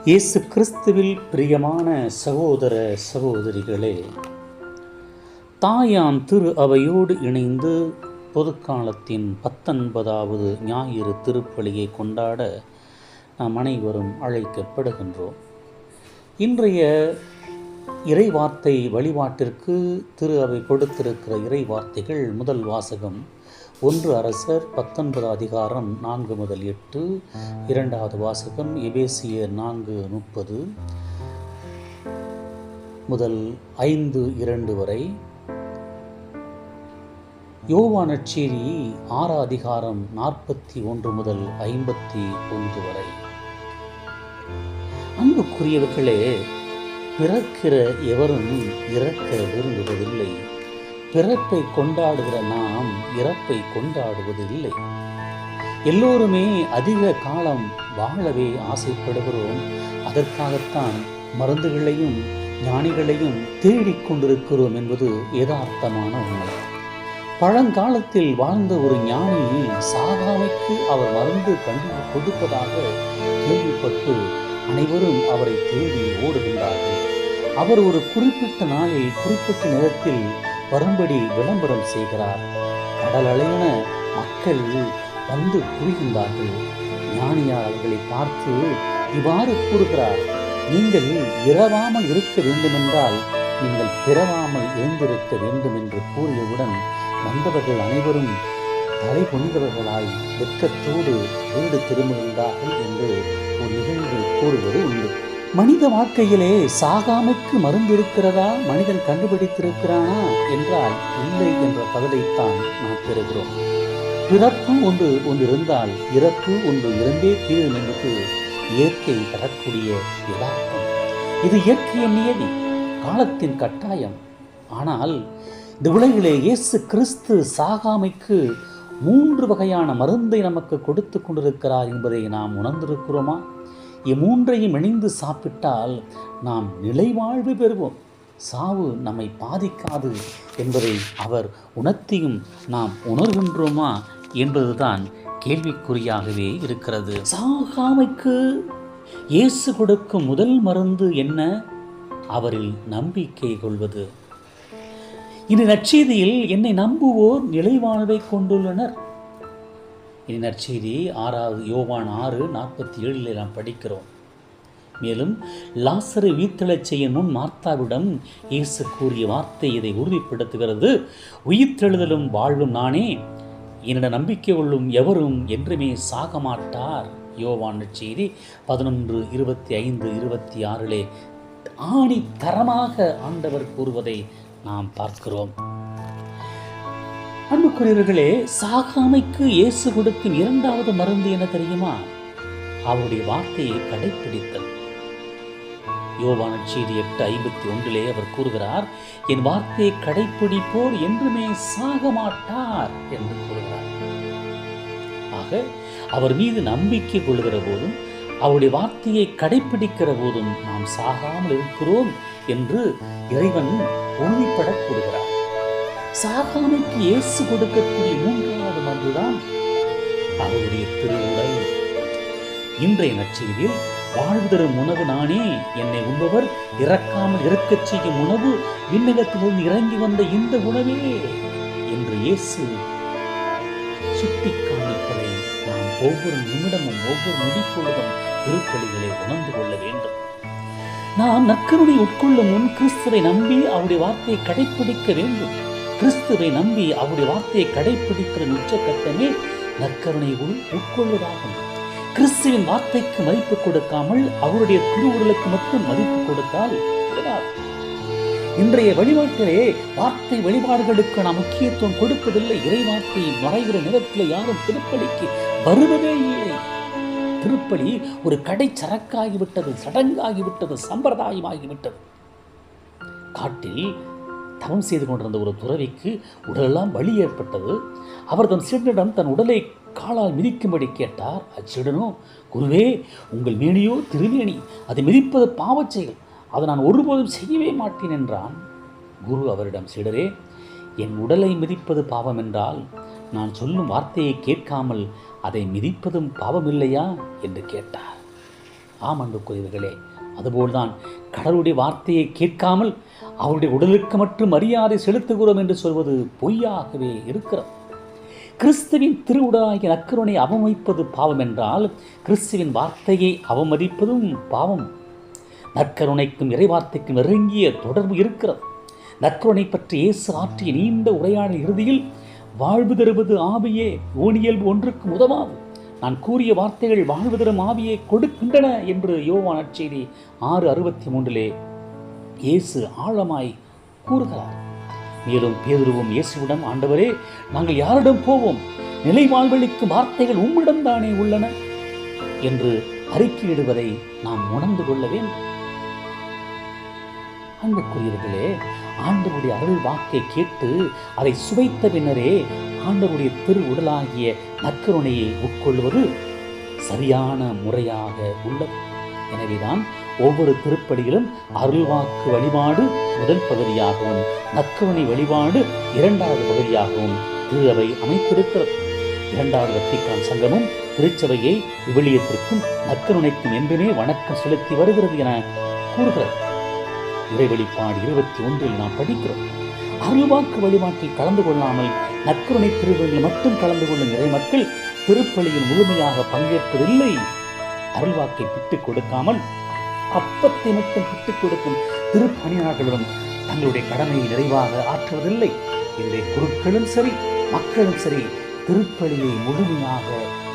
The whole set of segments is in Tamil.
இயேசு கிறிஸ்துவில் பிரியமான சகோதர சகோதரிகளே, தாயான் திரு அவையோடு இணைந்து பொதுக்காலத்தின் 19வது ஞாயிறு திருப்பலியை கொண்டாட நாம் அனைவரும் அழைக்கப்படுகின்றோம். இன்றைய இறைவார்த்தை வழிபாட்டிற்கு திரு அவை கொடுத்திருக்கிற இறைவார்த்தைகள், முதல் வாசகம் 1 அரசர் 19 அதிகாரம் 4 முதல் 8, இரண்டாவது வாசகம் எபேசியர் 4:30 முதல் 5:2 வரை, யோவான் நற்செய்தி 6 அதிகாரம் 41 முதல் 51 வரை. அன்புக்குரியவர்களே, பிறக்கிற எவரும் இறக்க விரும்புவதில்லை. பிறப்பை கொண்டாடுகிற நாம் இறப்பை கொண்டாடுவதில்லை. எல்லோருமே அதிக காலம் வாழவே ஆசைப்படுகிறோம். அதற்காகத்தான் மருந்துகளையும் ஞானிகளையும் தேடிக்கொண்டிருக்கிறோம் என்பது யதார்த்தமான உண்மை. பழங்காலத்தில் வாழ்ந்த ஒரு ஞானி சாகாமைக்கு அவர் மருந்து கண்டு கொடுப்பதாக கேள்விப்பட்டு அனைவரும் அவரை தேடி ஓடுகின்றார்கள். அவர் ஒரு குறிப்பிட்ட நாளில் குறிப்பிட்ட நேரத்தில் வரும்படி விளம்பரம் செய்கிறார். கடல் அலையென மக்கள் வந்து குவிகின்றார்கள். ஞானியார் அவர்களை பார்த்து இவ்வாறு கூறுகிறார்: நீங்கள் இரவாமல் இருக்க வேண்டுமென்றால் நீங்கள் பிறவாமல் இருந்திருக்க வேண்டும் என்று கூறியவுடன் வந்தவர்கள் அனைவரும் தலை கொண்டவர்களாய் வெட்கத்தோடு வீடு திரும்புகின்றார்கள் என்று ஒரு நிகழ்வு கூறுவது உண்டு. மனித வாழ்க்கையிலே சாகாமைக்கு மருந்து இருக்கிறதா, மனிதன் கண்டுபிடித்திருக்கிறானா என்றால் இல்லை என்ற பதிலைத்தான் நாம் பெறுகிறோம். பிறப்பு ஒன்று இருந்தால் இறப்பு ஒன்று இருந்தே தீரும் என்பது இயற்கை தரக்கூடிய யதார்த்தம். இது இயற்கையின் நியதி, காலத்தின் கட்டாயம். ஆனால் இந்த உலகிலே இயேசு கிறிஸ்து சாகாமைக்கு 3 வகையான மருந்தை நமக்கு கொடுத்து கொண்டிருக்கிறார் என்பதை நாம் உணர்ந்திருக்கிறோமா? இம்மூன்றையும் இணைந்து சாப்பிட்டால் நாம் நிலைவாழ்வு பெறுவோம், சாவு நம்மை பாதிக்காது என்பதை அவர் உணர்த்தியும் நாம் உணர்கின்றோமா என்பதுதான் கேள்விக்குறியாகவே இருக்கிறது. சாகாமைக்கு இயேசு கொடுக்கும் முதல் மருந்து என்ன? அவரில் நம்பிக்கை கொள்வது. இந்த நற்செய்தியில் என்னை நம்புவோர் நிலைவாழ்வை கொண்டுள்ளனர். இனி நற்செய்தி 6வது யோவான் 6:47 நாம் படிக்கிறோம். மேலும் லாசரை உயிர்த்தெழச் செய்ய முன் மார்த்தாவிடம் இயேசு கூறிய வார்த்தை இதை உறுதிப்படுத்துகிறது: உயிர்த்தெழுதலும் வாழ்வும் நானே, என்னிடம் நம்பிக்கை கொள்ளும் எவரும் என்றுமே சாக மாட்டார். யோவான் நற்செய்தி 11:25-26 ஆணி தரமாக ஆண்டவர் கூறுவதை நாம் பார்க்கிறோம். அன்புக்குரியவர்களே, சாகாமைக்கு இயேசு கொடுக்கும் 2வது மருந்து என்ன தெரியுமா? அவருடைய வார்த்தையை கடைப்பிடித்தல். யோவான் நற்செய்தி 8:51 அவர் கூறுகிறார்: என் வார்த்தையை கடைப்பிடிப்போர் என்றுமே சாக மாட்டார் என்று கூறுகிறார். ஆக அவர் மீது நம்பிக்கை கொள்கிற போதும் அவருடைய வார்த்தையை கடைப்பிடிக்கிற போதும் நாம் சாகாமல் இருக்கிறோம் என்று இறைவன் உறுதிப்பட கூறுகிறார். சாகாமைக்கு இயேசு கொடுக்கக்கூடிய 3வது மருந்துதான் அவருடைய திருவுடல். இன்றைய நற்செய்தியில் வாழ்வு தரும் உணவு நானே, என்னை உண்பவர் இறக்காமல் இருக்கச் செய்யும் உணவு விண்ணகத்திலிருந்து இறங்கி வந்த இந்த உணவே என்று இயேசு சுட்டிக்காணிப்பதை நாம் ஒவ்வொரு நிமிடமும் ஒவ்வொரு நொடிப்பொழுதும் திருப்பலிகளை உணர்ந்து கொள்ள வேண்டும். நாம் நற்கருணை உட்கொள்ளும் முன் கிறிஸ்துவை நம்பி அவருடைய வார்த்தையை கடைப்பிடிக்க வேண்டும். கிறிஸ்துவை நம்பி அவருடைய வார்த்தையை கடைப்பிடிக்கிற உச்சக்கட்டமே நற்கருணை உட்கொள்வதாகும். கிறிஸ்துவின் வார்த்தைக்கு மதிப்பு கொடுக்காமல் அவருடைய திருவுடலுக்கு மட்டும் மதிப்பு கொடுத்தால் இன்றைய வழிபாட்டிலே வார்த்தை வழிபாடுகளுக்கு நாம் முக்கியத்துவம் கொடுப்பதில்லை. இறை வார்த்தை மறைகிற நேரத்தில் யாரும் திருப்பலிக்கு வருவதே இல்லை. திருப்பலி ஒரு கடை சரக்காகிவிட்டது, சடங்காகிவிட்டது, சம்பிரதாயமாகிவிட்டது. காட்டில் தவம் செய்து கொண்டிருந்த ஒரு துறவிக்கு உடலெல்லாம் வலி ஏற்பட்டது. அவர் தன் சீடனிடம் தன் உடலை காலால் மிதிக்கும்படி கேட்டார். அச்சீடனோ, குருவே, உங்கள் மேனியோ திருமேனி, அதை மிதிப்பது பாவச் செயல், அதை நான் ஒருபோதும் செய்யவே மாட்டேன் என்றான். குரு அவரிடம், சீடரே, என் உடலை மிதிப்பது பாவம் என்றால் நான் சொல்லும் வார்த்தையை கேட்காமல் அதை மிதிப்பதும் பாவமில்லையா என்று கேட்டார். ஆம் அன்புக்குரியவர்களே, அதுபோல்தான் கடவுளுடைய வார்த்தையை கேட்காமல் அவருடைய உடலுக்கு மட்டும் மரியாதை செலுத்துகிறோம் என்று சொல்வது பொய்யாகவே இருக்கிறது. கிறிஸ்துவின் திருவுடலாகிய நற்கருணை அவமதிப்பது பாவம் என்றால் கிறிஸ்துவின் வார்த்தையை அவமதிப்பதும் பாவம். நற்கருணைக்கும் இறைவார்த்தைக்கும் நெருங்கிய தொடர்பு இருக்கிறது. நற்கருணை பற்றி இயேசு ஆற்றிய நீண்ட உரையாடல் இறுதியில், வாழ்வு தருவது ஆவியே, ஊனியல்பு ஒன்றுக்கும் உதவாது, நான் கூறிய வார்த்தைகள் வாழ்வு தரும் ஆவியை கொடுக்கின்றன என்று யோவான் நற்செய்தி 6:63 இயேசு ஆழமாய் கூறுகிறார். மேலும் பேதுருவும் இயேசுவிடம், ஆண்டவரே, நாங்கள் யாரிடம் போவோம்? நிலை வாழ்வளிக்கும் வார்த்தைகள் உம்மிடம் தானே உள்ளன என்று அறிக்கையிடுவதை நாம் உணர்ந்து கொள்ள வேண்டும். அன்புக்குரியவர்களே, ஆண்டவருடைய அருள் வாக்கை கேட்டு அதை சுவைத்த பின்னரே ஆண்டவருடைய திரு உடலாகிய நற்கருணையை உட்கொள்வது சரியான முறையாக உள்ளது. எனவேதான் ஒவ்வொரு திருப்பலியிலும் அருள்வாக்கு வழிபாடு முதல் பகுதியாகவும் நற்கருணை வழிபாடு 2வது பகுதியாகவும் திரு அவை அமைத்திருக்கிறது. 2வது வத்திக்கான் சங்கமும் திருச்சபையை விவிலியத்திற்கும் நற்கருணைக்கும் என்றுமே வணக்கம் செலுத்தி வருகிறது என கூறுகிறது. இறைவழிபாடு 21 நாம் படிக்கிறோம். அருள்வாக்கு வழிபாட்டில் கலந்து கொள்ளாமல் நற்கருணை திருப்பலியில் மட்டும் கலந்து கொள்ளும் இறை மக்கள் திருப்பலியில் முழுமையாக பங்கேற்பதில்லை. அருள்வாக்கை பிட்டுக் கொடுக்காமல் அப்பத்தை மட்டும் பிட்டுக் கொடுக்கும் திருப்பணியாளர்களும் தங்களுடைய கடமையை நிறைவாக ஆற்றுவதில்லை. இன்றைய குருக்களும் சரி, மக்களும் சரி, திருப்பலியை முழுமையாக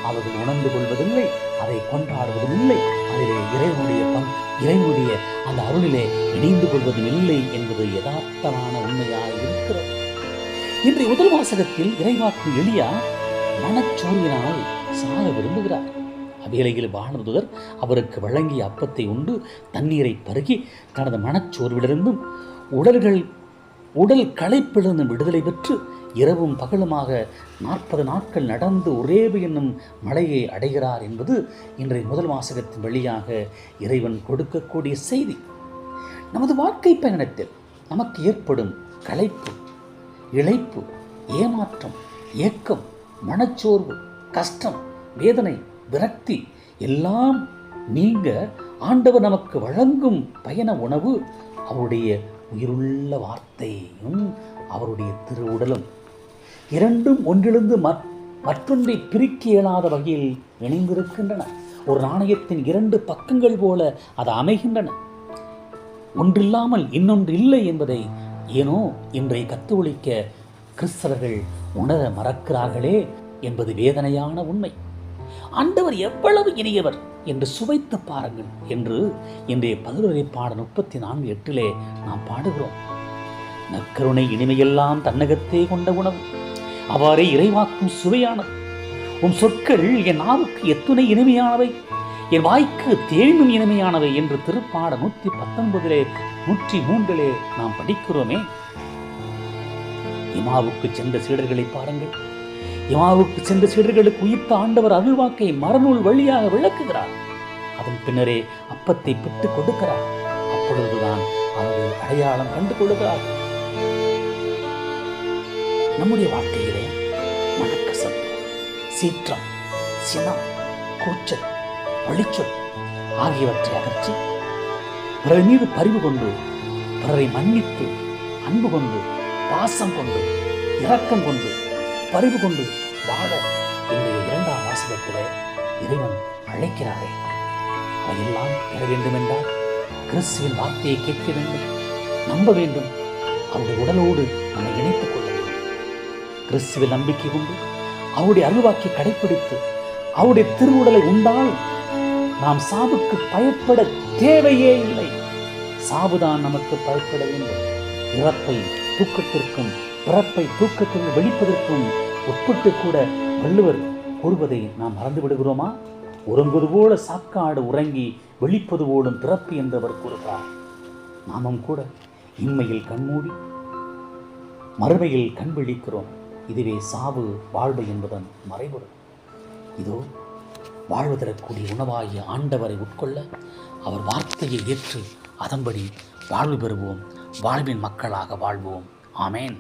அவர்கள் உணர்ந்து கொள்வதில்லை, அதை கொண்டாடுவதும் இல்லை, அதிலே இறைவனுடைய அந்த அருளிலே இணைந்து கொள்வதும் இல்லை என்பது யதார்த்தமான உண்மையாக இருக்கிறது. இன்றைய முதல் வாசகத்தில் இறைவாக்கு எலியா மனச்சோர்வினால் சாக விரும்புகிறார். அவ்வேளையில் வானதூதர் அவருக்கு வழங்கிய அப்பத்தை உண்டு தண்ணீரை பருகி தனது மனச்சோர்விலிருந்தும் உடல் களைப்பிலிருந்து விடுதலை பெற்று இரவும் பகலுமாக 40 நாட்கள் நடந்து ஒரேபு என்னும் மலையை அடைகிறார் என்பது இன்றைய முதல் வாசகத்தின் வழியாக இறைவன் கொடுக்கக்கூடிய செய்தி. நமது வாழ்க்கை பயணத்தில் நமக்கு ஏற்படும் களைப்பு, இளைப்பு, ஏமாற்றம், ஏக்கம், மனச்சோர்வு, கஷ்டம், வேதனை, விரக்தி எல்லாம் நீங்க ஆண்டவர் நமக்கு வழங்கும் பயண உணவு அவருடைய உயிருள்ள வார்த்தையும் அவருடைய திருவுடலும். இரண்டும் ஒன்றிலிருந்து மற்றொன்றை பிரிக்க இயலாத வகையில் இணைந்திருக்கின்றன. ஒரு நாணயத்தின் 2 பக்கங்கள் போல அது அமைகின்றன. ஒன்றில்லாமல் இன்னொன்று இல்லை என்பதை ஏனோ இன்றைய கத்தோலிக்க கிறிஸ்தவர்கள் உணர மறக்கிறார்களே என்பது வேதனையான உண்மை. ஆண்டவர் எவ்வளவு இனியவர் என்று சுவைத்து பாருங்கள் என்று இன்றைய 11 பாடல் 34:8 நாம் பாடுகிறோம். நற்கருணை இனிமையெல்லாம் தன்னகத்தே கொண்ட உணவு, அவ்வாறே இறைவாக்கும் சுவையானது. உம் சொற்கள் என் நாவுக்கு எத்துணை இனிமையானவை, என் வாய்க்கு தேனும் இனிமையானவை என்று திருப்பாட 119 103 நாம் படிக்கிறோமே. இமாவுக்கு சென்ற சீடர்களை பாருங்கள். இமாவுக்கு சென்ற சீடர்களுக்கு உயிர்த்த ஆண்டவர் அருள்வாக்கை மரநூல் வழியாக விளக்குகிறார். அதன் பின்னரே அப்பத்தை பிட்டுக் கொடுக்கிறார். அப்பொழுதுதான் அவர்கள் அடையாளம் கண்டு கொள்கிறார். நம்முடைய வாழ்க்கையிலே மனக்கசப்பு, சீற்றம், சினம், கூச்சல், வழிச்சொல் ஆகியவற்றை அகற்றி பிறர் மீது பரிவு கொண்டு, பிறரை மன்னித்து, அன்பு கொண்டு, பாசம் கொண்டு, இரக்கம் கொண்டு, பரிவு கொண்டு வாழ இன்றைய 2ஆம் வாசகத்திலே இறைவன் அழைக்கிறாரே. அவையெல்லாம் பெற வேண்டும் என்றால் கிறிஸ்துவின் வார்த்தையை கேட்க வேண்டும், நம்ப வேண்டும், அவருடைய உடலோடு நம்மை இணைத்துக் கொள்ள வேண்டும். கிறிஸ்துவில் நம்பிக்கை கொண்டு அவருடைய அருள்வாக்கை கடைப்பிடித்து அவருடைய திருவுடலை உண்டால் நாம் சாவுக்கு பயப்பட தேவையே இல்லை. சாவுதான் நமக்கு பயப்பட வேண்டும். இறப்பை தூக்கத்திற்கும் பிறப்பை தூக்கத்திற்கு வெளிப்பதற்கும் உட்பட்டு கூட வள்ளுவர் கூறுவதை நாம் மறந்து விடுகிறோமா? உறங்குவது போல சாக்காடு உறங்கி வெளிப்பது போலும் பிறப்பு என்றவர் கூறுகிறார். நாமும் கூட இன்மையில் கண்மூடி மறுமையில் கண் விழிக்கிறோம். இதுவே சாவு வாழ்வு என்பதன் மறைபொருள். இதோ வாழ்வு தரக்கூடிய உணவாகிய ஆண்டவரை உட்கொள்ள அவர் வார்த்தையை ஏற்று அதன்படி வாழ்வு பெறுவோம். வாழ்வின் மக்களாக வாழ்வோம். ஆமேன்.